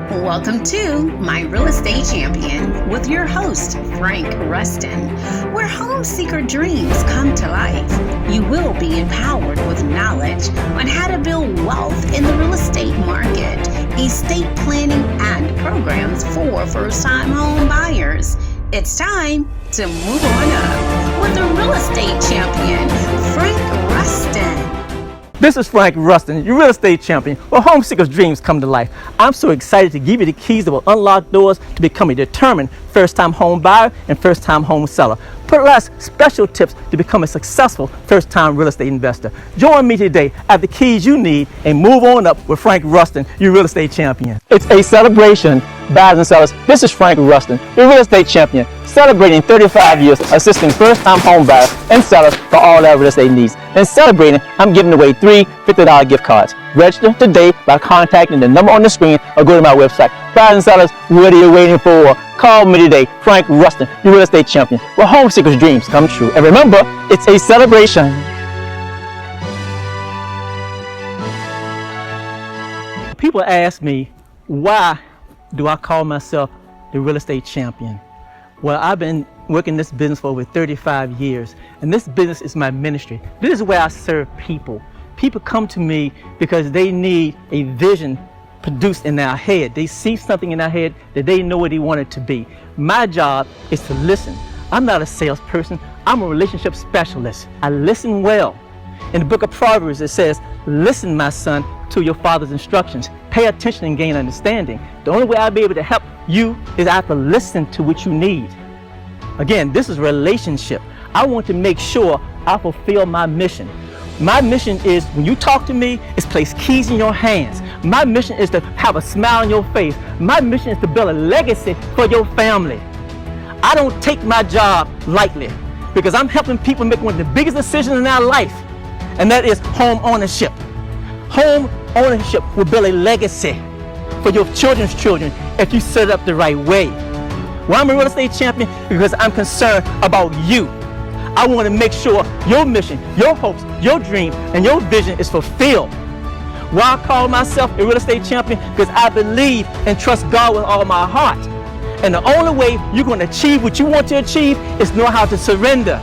Welcome to My Real Estate Champion with your host, Frank Rustin, where home seeker dreams come to life. You will be empowered with knowledge on how to build wealth in the real estate market, estate planning, and programs for first-time home buyers. It's time to move on up with the real estate champion, Frank Rustin. This is Frank Rustin, your real estate champion, where home seekers' dreams come to life. I'm so excited to give you the keys that will unlock doors to become a determined first-time home buyer and first-time home seller. Plus special tips to become a successful first-time real estate investor. Join me today at the keys you need and move on up with Frank Rustin, your real estate champion. It's a celebration, buyers and sellers. This is Frank Rustin, your real estate champion, celebrating 35 years assisting first-time home buyers and sellers for all their real estate needs. And celebrating, I'm giving away 3 $50 gift cards. Register today by contacting the number on the screen or go to my website. Buyers and sellers, what are you waiting for? Call me today, Frank Rustin, your real estate champion, where home seekers' dreams come true. And remember, it's a celebration. People ask me, why do I call myself the real estate champion? Well, I've been working this business for over 35 years, and this business is my ministry. This is where I serve people. People come to me because they need a vision produced in their head. They see something in their head that they know what they want it to be. My job is to listen. I'm not a salesperson. I'm a relationship specialist. I listen well. In the book of Proverbs, it says, "Listen, my son, to your father's instructions. Pay attention and gain understanding." The only way I'll be able to help you is I have to listen to what you need. Again, this is a relationship. I want to make sure I fulfill my mission. My mission is, when you talk to me, is place keys in your hands. My mission is to have a smile on your face. My mission is to build a legacy for your family. I don't take my job lightly because I'm helping people make one of the biggest decisions in their life, and that is home ownership. Home ownership will build a legacy for your children's children if you set it up the right way. Well, I'm a real estate champion because I'm concerned about you. I want to make sure your mission, your hopes, your dreams, and your vision is fulfilled. Why I call myself a real estate champion? Because I believe and trust God with all my heart. And the only way you're going to achieve what you want to achieve is know how to surrender.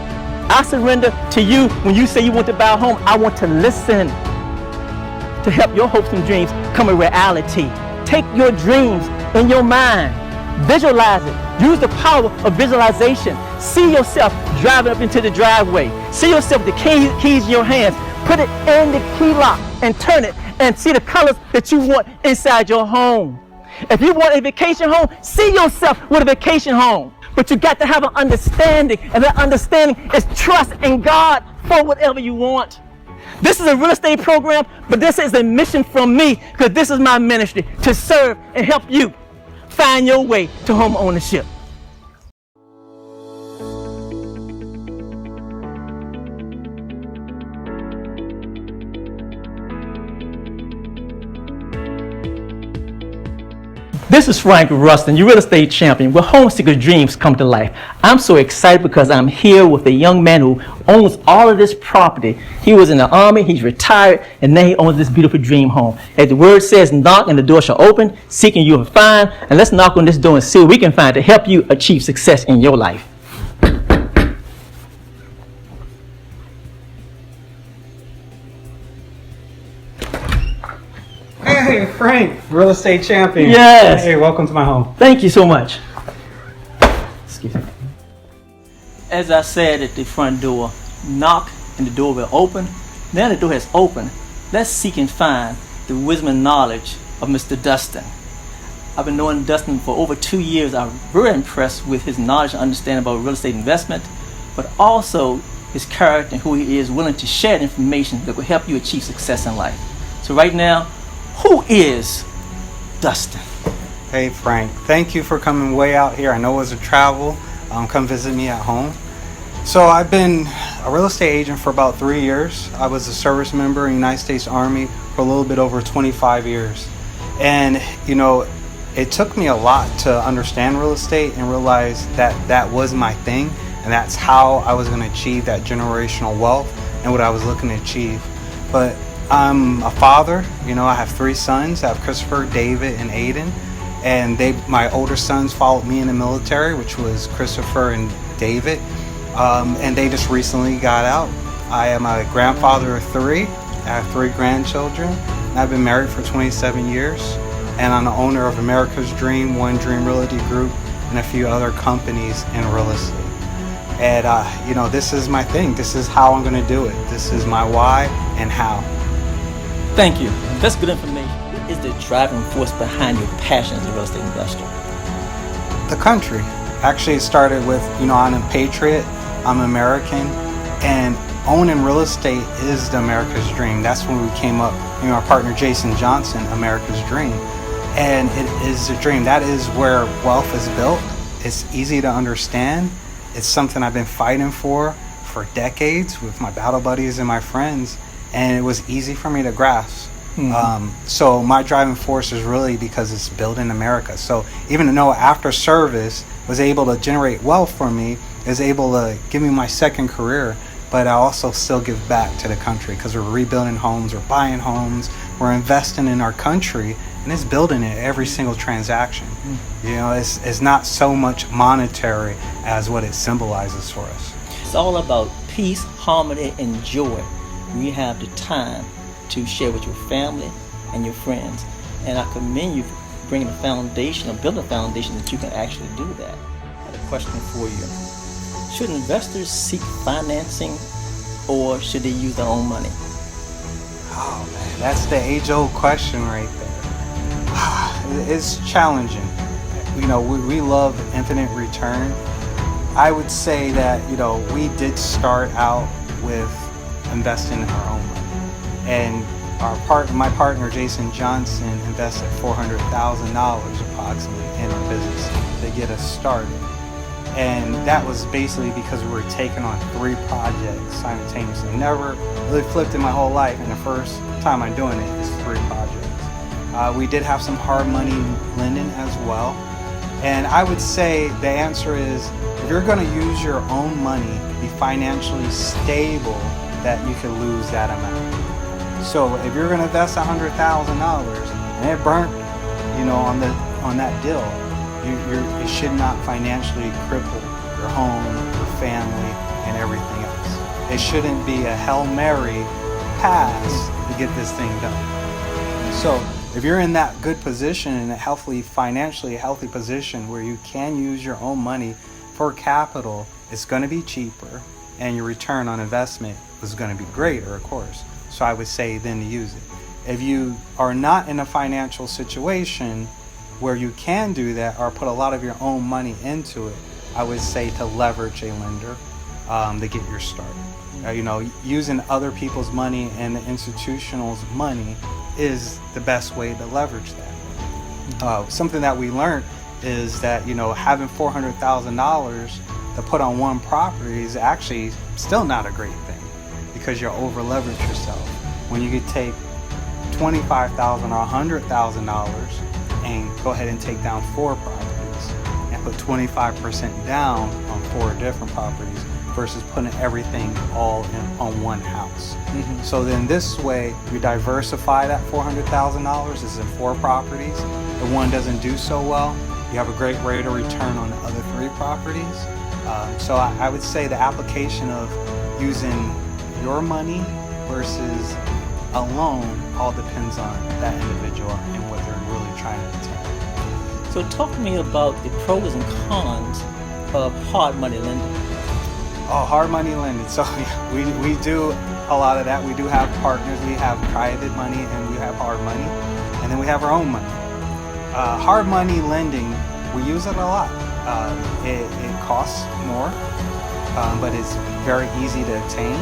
I surrender to you when you say you want to buy a home. I want to listen to help your hopes and dreams come a reality. Take your dreams in your mind. Visualize it. Use the power of visualization. See yourself driving up into the driveway. See yourself with the keys in your hands. Put it in the key lock and turn it and see the colors that you want inside your home. If you want a vacation home, see yourself with a vacation home. But you got to have an understanding, and that understanding is trust in God for whatever you want. This is a real estate program, but this is a mission from me because this is my ministry, to serve and help you find your way to home ownership. This is Frank Rustin, your real estate champion, where home seekers' dreams come to life. I'm so excited because I'm here with a young man who owns all of this property. He was in the Army, he's retired, and now he owns this beautiful dream home. As the word says, knock and the door shall open, seeking you will find, and let's knock on this door and see what we can find to help you achieve success in your life. Hey, Frank, real estate champion. Yes. Hey, welcome to my home. Thank you so much. Excuse me. As I said at the front door, knock and the door will open. Now the door has opened. Let's seek and find the wisdom and knowledge of Mr. Dustin. I've been knowing Dustin for over 2 years. I'm very impressed with his knowledge and understanding about real estate investment, but also his character and who he is, willing to share information that will help you achieve success in life. So right now, who is Dustin? Hey, Frank, thank you for coming way out here. I know it was a travel. Come visit me at home. So I've been a real estate agent for about 3 years. I was a service member in the United States Army for a little bit over 25 years. And, you know, it took me a lot to understand real estate and realize that that was my thing, and that's how I was going to achieve that generational wealth and what I was looking to achieve. But I'm a father. You know, I have 3 sons. I have Christopher, David, and Aiden. and my older sons followed me in the military, which was Christopher and David, and they just recently got out. I am a grandfather of 3. I have 3 grandchildren, and I've been married for 27 years, and I'm the owner of America's Dream, One Dream Realty Group, and a few other companies in real estate. And this is my thing. This is how I'm going to do it. This is my why and how. Thank you. That's good information. What is the driving force behind your passion as a real estate investor? The country. Actually, it started with, I'm a patriot, I'm American, and owning real estate is the America's Dream. That's when we came up, our partner Jason Johnson, America's Dream. And it is a dream. That is where wealth is built. It's easy to understand. It's something I've been fighting for decades with my battle buddies and my friends, and it was easy for me to grasp. So my driving force is really because it's building America. So even though after service was able to generate wealth for me, is able to give me my second career, but I also still give back to the country because we're rebuilding homes, we're buying homes, we're investing in our country, and it's building it every single transaction. It's not so much monetary as what it symbolizes for us. It's all about peace, harmony, and joy when you have the time to share with your family and your friends. And I commend you for bringing a foundation or building a foundation that you can actually do that. I have a question for you. Should investors seek financing or should they use their own money? Oh man, that's the age-old question right there. It's challenging. We love infinite return. I would say that, we did start out with investing in our own money. And my partner, Jason Johnson, invested $400,000 approximately in our business to get us started. And that was basically because we were taking on 3 projects simultaneously. Never really flipped in my whole life, and the first time I'm doing it is 3 projects. We did have some hard money lending as well. And I would say the answer is, if you're going to use your own money, be financially stable, that you could lose that amount. So if you're going to invest $100,000 and it burnt, on that deal, it should not financially cripple your home, your family, and everything else. It shouldn't be a Hail Mary pass to get this thing done. So if you're in that good position, in a financially healthy position where you can use your own money for capital, it's going to be cheaper, and your return on investment is going to be greater, of course. So I would say then to use it. If you are not in a financial situation where you can do that or put a lot of your own money into it, I would say to leverage a lender to get your start. Using other people's money and the institutional's money is the best way to leverage that. Something that we learned is that, having $400,000 to put on one property is actually still not a great thing because you're over leverage yourself. When you could take $25,000 or $100,000 and go ahead and take down 4 properties and put 25% down on 4 different properties versus putting everything all in on one house. So then this way you diversify that $400,000 is in 4 properties. The one doesn't do so well, you have a great rate of return on the other 3 properties. So I would say the application of using your money versus a loan all depends on that individual and what they're really trying to attain. So talk to me about the pros and cons of hard money lending. Oh, hard money lending. So we do a lot of that. We do have partners. We have private money and we have hard money. And then we have our own money. Hard money lending, we use it a lot. It costs more, but it's very easy to attain.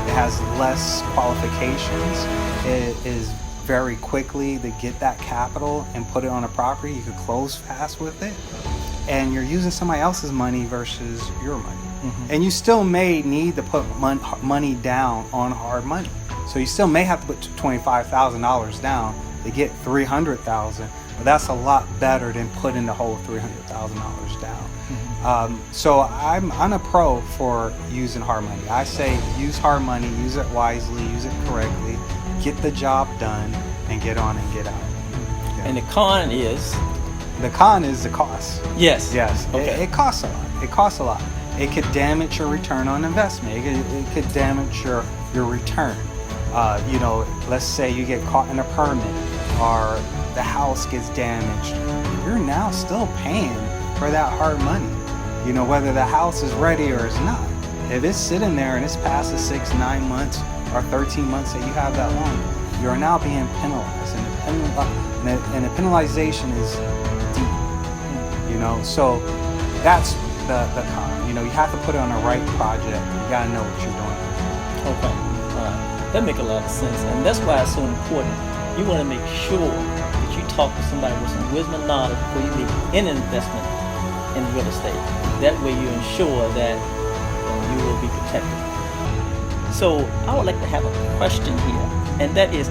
It has less qualifications. It is very quickly to get that capital and put it on a property. You could close fast with it. And you're using somebody else's money versus your money. And you still may need to put money down on hard money. So you still may have to put $25,000 down to get $300,000, but that's a lot better than putting the whole $300,000 down. So I'm a pro for using hard money. I say use hard money, use it wisely, use it correctly, get the job done, and get on and get out. And the con is The con is the cost. Yes. Yes. Okay. It costs a lot. It costs a lot. It could damage your return on investment. It could damage your return. Let's say you get caught in a permit or the house gets damaged. You're now still paying for that hard money. Whether the house is ready or it's not. If it's sitting there and it's past the 6, 9 months or 13 months that you have that loan, you're now being penalized. And the penalization is deep. So that's the con. You have to put it on the right project. You gotta know what you're doing. Okay. That makes a lot of sense, and that's why it's so important. You want to make sure that you talk to somebody with some wisdom and knowledge before you make any investment in real estate. That way you ensure that you will be protected. So I would like to have a question here, and that is,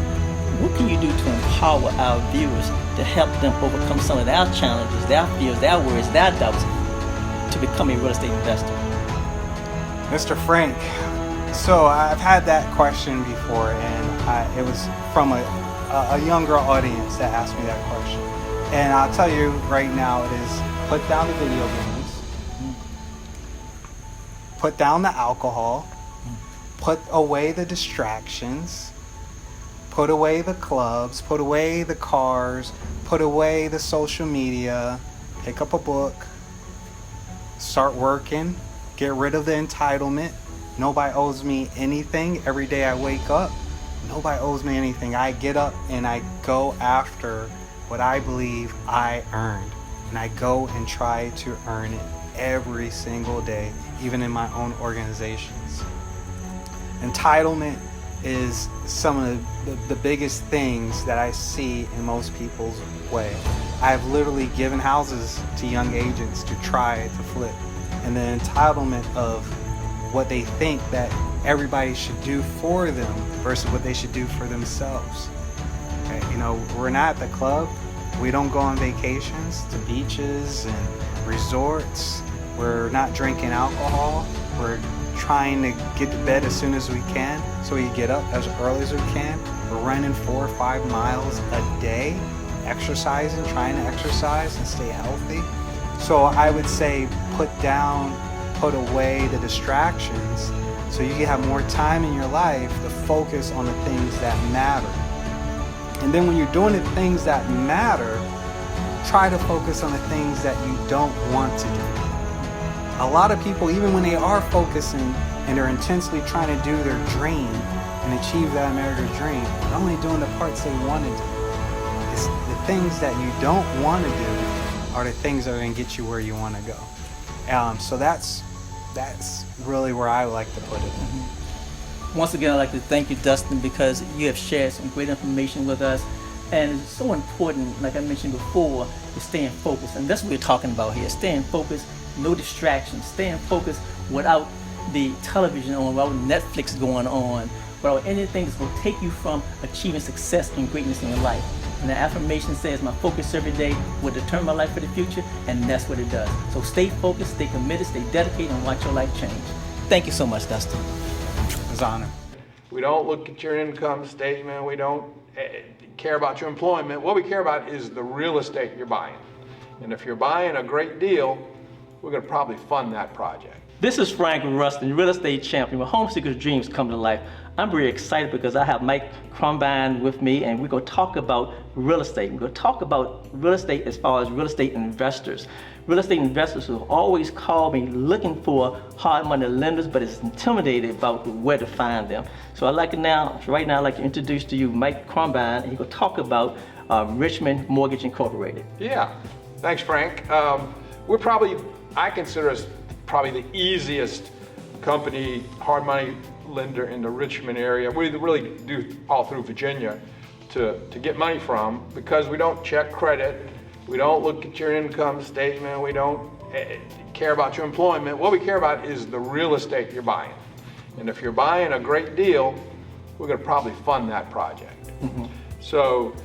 what can you do to empower our viewers to help them overcome some of their challenges, their fears, their worries, their doubts, to become a real estate investor? Mr. Frank, so I've had that question before, and it was from a younger audience that asked me that question. And I'll tell you right now, it is put down the video games, put down the alcohol, put away the distractions, put away the clubs, put away the cars, put away the social media, pick up a book, start working, get rid of the entitlement. Nobody owes me anything. Every day I wake up, nobody owes me anything. I get up and I go after what I believe I earned. And I go and try to earn it every single day, even in my own organizations. Entitlement is some of the biggest things that I see in most people's way. I've literally given houses to young agents to try to flip. And the entitlement of what they think that everybody should do for them versus what they should do for themselves. Okay, we're not at the club. We don't go on vacations to beaches and resorts. We're not drinking alcohol. We're trying to get to bed as soon as we can so we get up as early as we can. We're running 4 or 5 miles a day, exercising, trying to exercise and stay healthy. So I would say put away the distractions so you can have more time in your life to focus on the things that matter. And then when you're doing the things that matter, try to focus on the things that you don't want to do. A lot of people, even when they are focusing and they're intensely trying to do their dream and achieve that American dream, they're only doing the parts they want to do. It's the things that you don't want to do are the things that are going to get you where you want to go. So that's really where I like to put it. Mm-hmm. Once again, I'd like to thank you, Dustin, because you have shared some great information with us. And it's so important, like I mentioned before, is staying focused. And that's what we're talking about here. Staying focused, no distractions. Staying focused without the television on, without Netflix going on, without anything that's going to take you from achieving success and greatness in your life. And the affirmation says, my focus every day will determine my life for the future, and that's what it does. So stay focused, stay committed, stay dedicated, and watch your life change. Thank you so much, Dustin. It's an honor. We don't look at your income statement. We don't care about your employment. What we care about is the real estate you're buying. And if you're buying a great deal, we're going to probably fund that project. This is Frank Rustin, real estate champion, where home seekers' dreams come to life. I'm very excited because I have Mike Krumbein with me, and we're going to talk about real estate. We're going to talk about real estate as far as real estate investors. Real estate investors who always call me looking for hard money lenders, but is intimidated about where to find them. So I'd like to introduce to you Mike Krumbein, and he's going to talk about Richmond Mortgage Incorporated. Yeah, thanks, Frank. I consider us probably the easiest company, hard money lender in the Richmond area. We really do all through Virginia to get money from, because we don't check credit. We don't look at your income statement. We don't care about your employment. What we care about is the real estate you're buying. And if you're buying a great deal, we're going to probably fund that project. Mm-hmm. So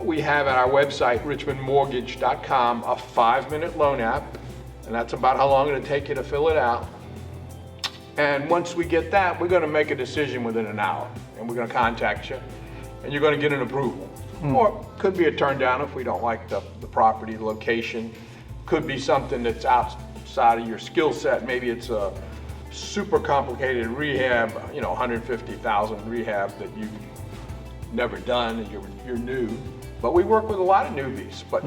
we have at our website, richmondmortgage.com, a 5-minute loan app. And that's about how long it'll take you to fill it out. And once we get that, we're going to make a decision within an hour. And we're going to contact you. And you're going to get an approval. Or could be a turn down if we don't like the property, location. Could be something that's outside of your skill set. Maybe it's a super complicated rehab, 150,000 rehab that you've never done and you're new. But we work with a lot of newbies, but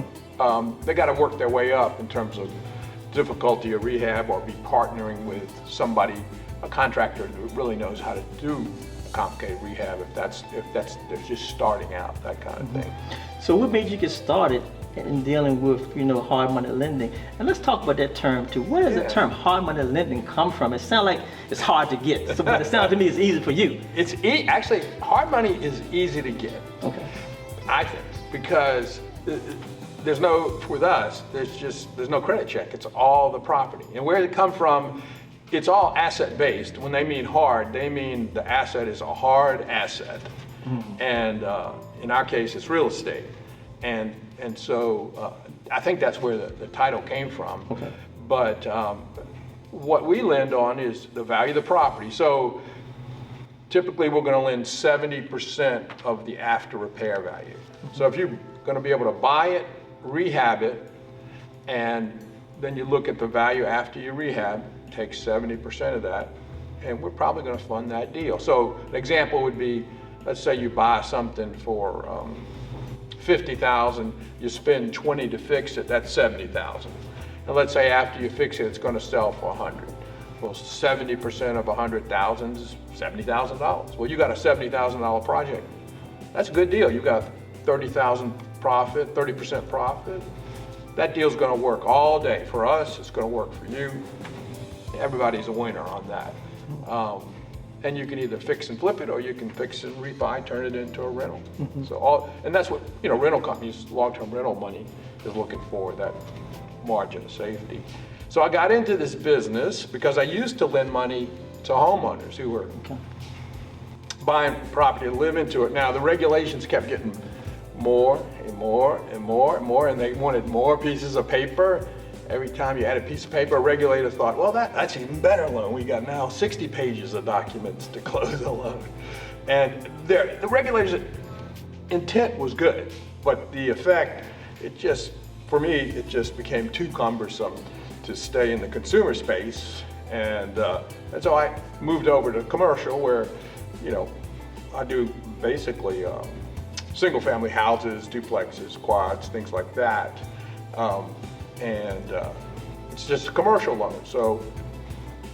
they got to work their way up in terms of difficulty of rehab, or be partnering with somebody, a contractor that really knows how to do a complicated rehab if they're just starting out, that kind of thing. So what made you get started in dealing with, hard money lending? And let's talk about that term too. Where does the term hard money lending come from? It sounds like it's hard to get, but it sounds to me it's easy for you. It's actually, hard money is easy to get. Okay. I think, because there's no credit check. It's all the property. And where it come from, it's all asset based. When they mean hard, they mean the asset is a hard asset. And in our case, it's real estate. And so I think that's where the title came from. Okay. But what we lend on is the value of the property. So typically we're going to lend 70% of the after repair value. So if you're going to be able to buy it, rehab it, and then you look at the value after you rehab, take 70% of that, and we're probably going to fund that deal. So an example would be, let's say you buy something for $50,000, you spend $20 to fix it, that's $70,000. And let's say after you fix it, it's going to sell for $100. Well, 70% of $100,000 is $70,000. Well, you got a $70,000 project. That's a good deal. You got 30,000 profit, 30% profit. That deal's going to work all day. For us, it's going to work for you. Everybody's a winner on that. And you can either fix and flip it, or you can fix and refi, turn it into a rental. And that's what rental companies, long-term rental money is looking for, that margin of safety. So I got into this business because I used to lend money to homeowners who were buying property to live into it. Now the regulations kept getting more and more and more and more, and they wanted more pieces of paper. Every time you add a piece of paper, a regulator thought, well, that's an even better loan. We got now 60 pages of documents to close a loan. And the regulators' intent was good, but the effect, for me, it just became too cumbersome to stay in the consumer space. And so I moved over to commercial, where, I do basically single family houses, duplexes, quads, things like that. And it's just a commercial loan, so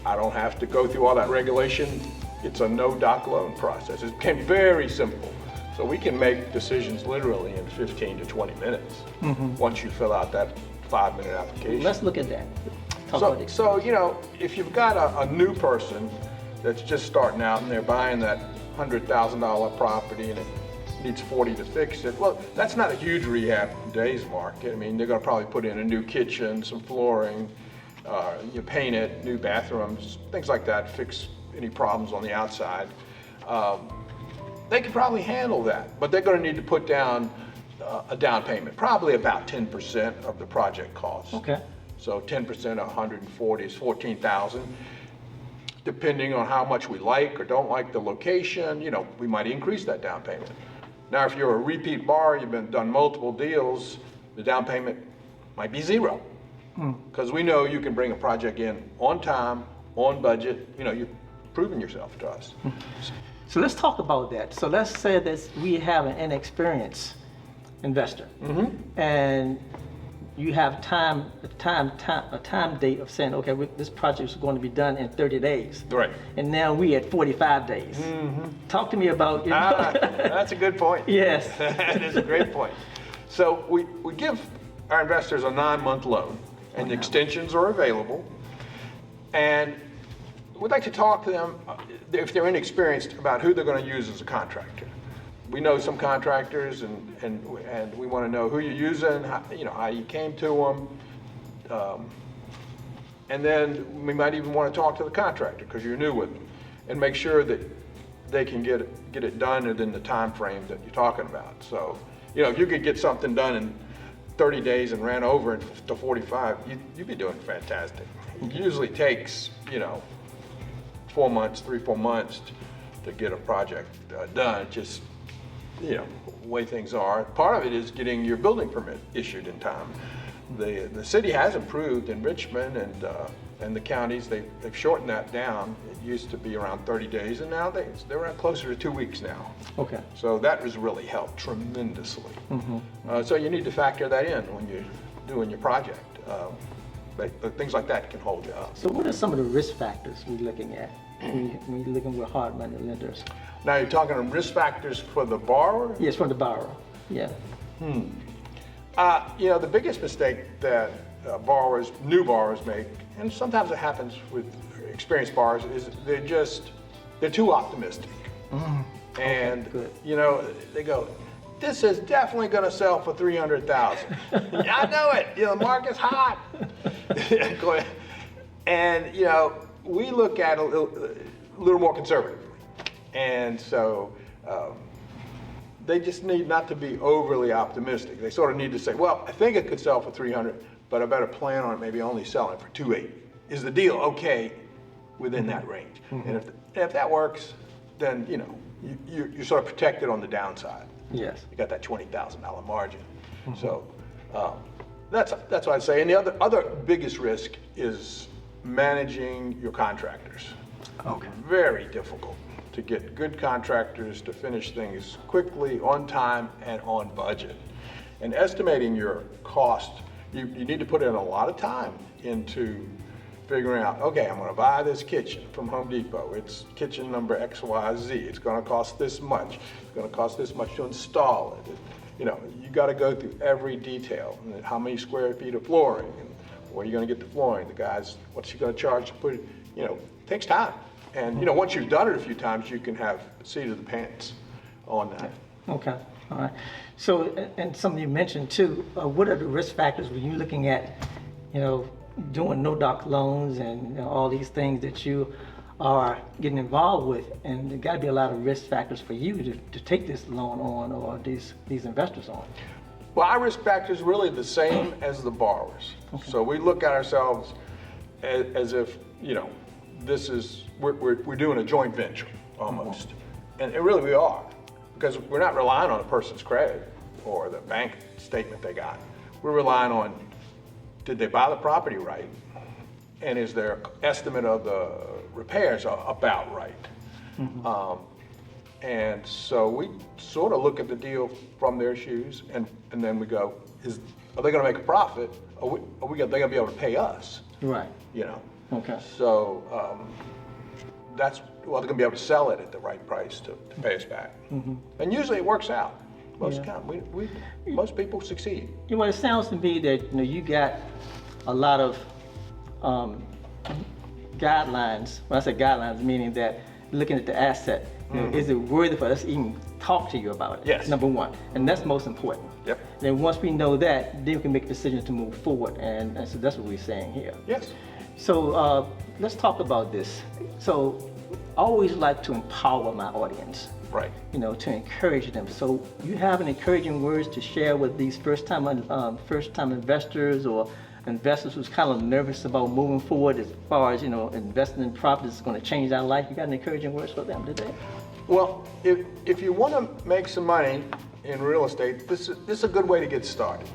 I don't have to go through all that regulation. It's a no-doc loan process. It became very simple. So we can make decisions literally in 15 to 20 minutes once you fill out that 5-minute application. Let's look at that. So if you've got a new person that's just starting out and they're buying that $100,000 property and it needs 40 to fix it. Well, that's not a huge rehab in today's market. I mean, they're going to probably put in a new kitchen, some flooring, you paint it, new bathrooms, things like that, fix any problems on the outside. They could probably handle that, but they're going to need to put down a down payment, probably about 10% of the project cost. Okay. So 10% of 140 is 14,000. Depending on how much we like or don't like the location, we might increase that down payment. Now, if you're a repeat borrower, you've done multiple deals, the down payment might be zero. Because we know you can bring a project in on time, on budget. You've proven yourself to us. So let's talk about that. So let's say that we have an inexperienced investor, and you have a time date of saying, okay, this project is going to be done in 30 days. Right. And now we at 45 days. Talk to me about. That's a good point. Yes. That is a great point. So we give our investors a 9-month loan, and the extensions are available. And we'd like to talk to them, if they're inexperienced, about who they're going to use as a contractor. We know some contractors, and we want to know who you're using, how you came to them, and then we might even want to talk to the contractor because you're new with them, and make sure that they can get it done within the time frame that you're talking about. So, if you could get something done in 30 days and ran over to 45, you'd be doing fantastic. It usually takes 4 months, 3-4 months to get a project done. way things are. Part of it is getting your building permit issued in time. The city has improved in Richmond and the counties. They've shortened that down. It used to be around 30 days, and now they're around closer to 2 weeks now. Okay. So that has really helped tremendously. So you need to factor that in when you're doing your project. But things like that can hold you up. So what are some of the risk factors we're looking at when you're looking with hard money lenders? Now you're talking risk factors for the borrower? Yes, for the borrower. Yeah. The biggest mistake that new borrowers make, and sometimes it happens with experienced borrowers, is they're too optimistic. And they go, this is definitely going to sell for $300,000. I know it. The market's hot. And we look at it a little more conservatively, and so they just need not to be overly optimistic. They sort of need to say, well, I think it could sell for $300,000, but I better plan on it maybe only selling for $280,000. Is the deal okay within that range? And if that works, then you're sort of protected on the downside. Yes. You got that $20,000 margin. So that's what I'd say. And the other biggest risk is managing your contractors. Okay. Very difficult to get good contractors to finish things quickly, on time, and on budget. And estimating your cost, you need to put in a lot of time into figuring out, okay, I'm going to buy this kitchen from Home Depot. It's kitchen number XYZ. It's going to cost this much. It's going to cost this much to install it. You got to go through every detail. And how many square feet of flooring, and where are you going to get the flooring? The guys, what's he going to charge to put it? It takes time. And once you've done it a few times, you can have a seat of the pants on that. Okay. All right. So, and something you mentioned too, what are the risk factors when you're looking at, doing no-doc loans and all these things that you are getting involved with? And there got to be a lot of risk factors for you to take this loan on, or these investors on. Well, our risk factor is really the same as the borrowers. Okay. So we look at ourselves as if, we're doing a joint venture almost. And really we are, because we're not relying on a person's credit or the bank statement they got. We're relying on, did they buy the property right? And is their estimate of the repairs about right? And so we sort of look at the deal from their shoes, and then we go, are they going to make a profit? Are they going to be able to pay us? Right. Okay. So they're going to be able to sell it at the right price to pay us back. And usually it works out. Most people succeed. It sounds to me that you got a lot of guidelines. When I say guidelines, meaning that looking at the asset, is it worthy for us to even talk to you about it? Yes. Number one, and that's most important. Yep. Then once we know that, then we can make decisions to move forward, and so that's what we're saying here. Yes. So let's talk about this. So I always like to empower my audience. Right. To encourage them. So you have an encouraging words to share with these first-time investors or investors who's kind of nervous about moving forward as far as investing in properties that's going to change their life. You got an encouraging words for them today? Well, if you want to make some money in real estate, this is a good way to get started.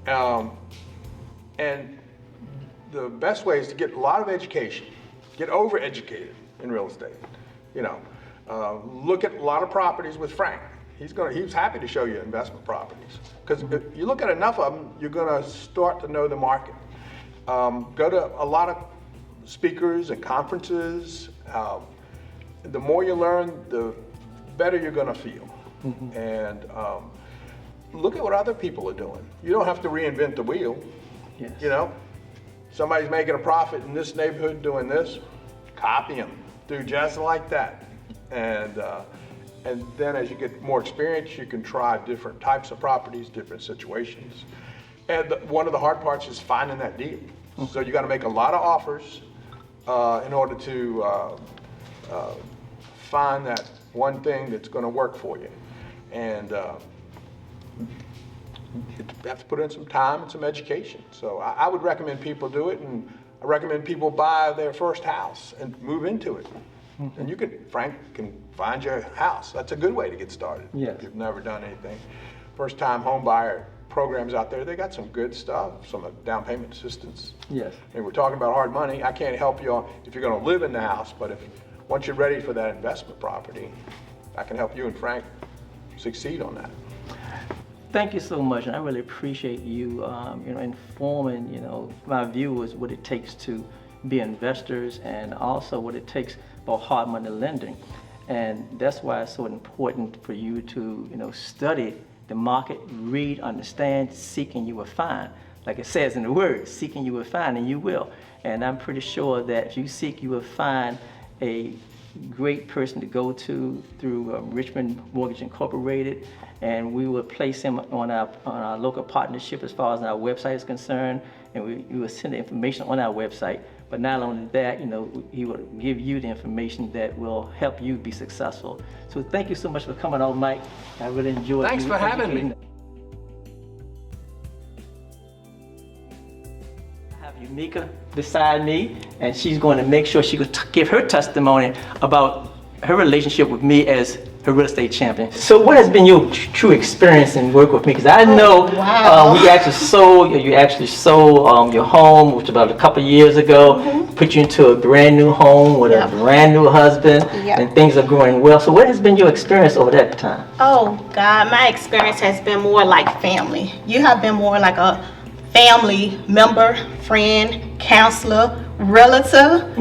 And the best way is to get a lot of education, get overeducated in real estate. Look at a lot of properties with Frank. He's happy to show you investment properties, because if you look at enough of them, you're going to start to know the market. Go to a lot of speakers and conferences. The more you learn, the better you're going to feel. And look at what other people are doing. You don't have to reinvent the wheel. Yes. Somebody's making a profit in this neighborhood doing this, copy them, do just like that. And then as you get more experience, you can try different types of properties, different situations. And one of the hard parts is finding that deal. So you got to make a lot of offers in order to find that one thing that's going to work for you. And you have to put in some time and some education. So I would recommend people do it, and I recommend people buy their first house and move into it. And Frank can find your house. That's a good way to get started. Yes. If you've never done anything. First time home buyer programs out there, they got some good stuff, some down payment assistance. Yes. And we're talking about hard money. I can't help you if you're going to live in the house, but once you're ready for that investment property, I can help you and Frank succeed on that. Thank you so much, and I really appreciate you, informing, my viewers what it takes to be investors, and also what it takes about hard money lending. And that's why it's so important for you to, study the market, read, understand, seek, and you will find. Like it says in the word, seek and you will find, and you will. And I'm pretty sure that if you seek, you will find a great person to go to through Richmond Mortgage Incorporated, and we will place him on our local partnership as far as our website is concerned, and we will send the information on our website. But not only that, he will give you the information that will help you be successful. So thank you so much for coming on, Mike. I really enjoyed. Thanks for having me. I have Yumika beside me, and she's going to make sure she could give her testimony about her relationship with me as her real estate champion. So what has been your true experience in work with me? Because I know you actually sold your home, which about a couple years ago, put you into a brand new home with a brand new husband, and things are going well. So what has been your experience over that time? Oh God, my experience has been more like family. You have been more like a family member, friend, counselor, relative,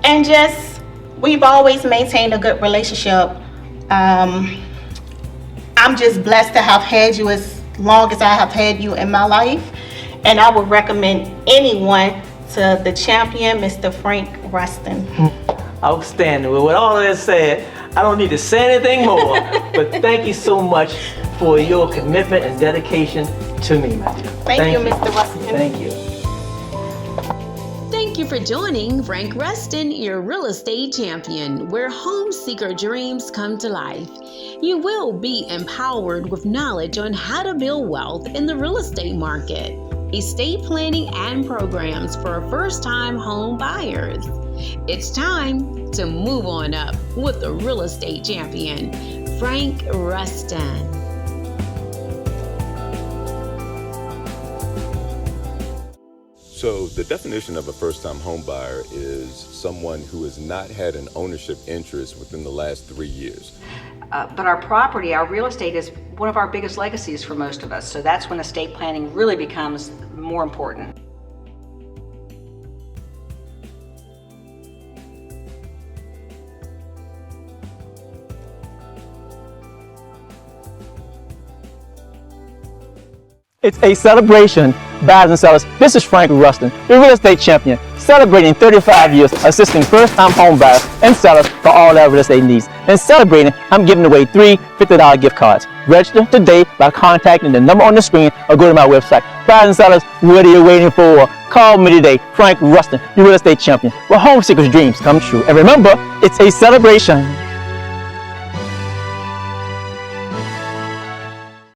and just we've always maintained a good relationship. I'm just blessed to have had you as long as I have had you in my life, and I would recommend anyone to the champion, Mr. Frank Rustin. Outstanding. Well, with all of that said, I don't need to say anything more, but thank you so much for your commitment and dedication to me, my dear. Thank you, Mr. Rustin. Thank you. Thank you for joining Frank Rustin, your real estate champion, where home seeker dreams come to life. You will be empowered with knowledge on how to build wealth in the real estate market, estate planning, and programs for first-time home buyers. It's time to move on up with the real estate champion, Frank Rustin. So the definition of a first-time home buyer is someone who has not had an ownership interest within the last 3 years. But our property, our real estate, is one of our biggest legacies for most of us. So that's when estate planning really becomes more important. It's a celebration, buyers and sellers. This is Frank Rustin, your real estate champion, celebrating 35 years assisting first-time home buyers and sellers for all their real estate needs. And celebrating, I'm giving away 3 $50 gift cards. Register today by contacting the number on the screen or go to my website. Buyers and sellers, what are you waiting for? Call me today, Frank Rustin, your real estate champion, where home seekers' dreams come true. And remember, it's a celebration.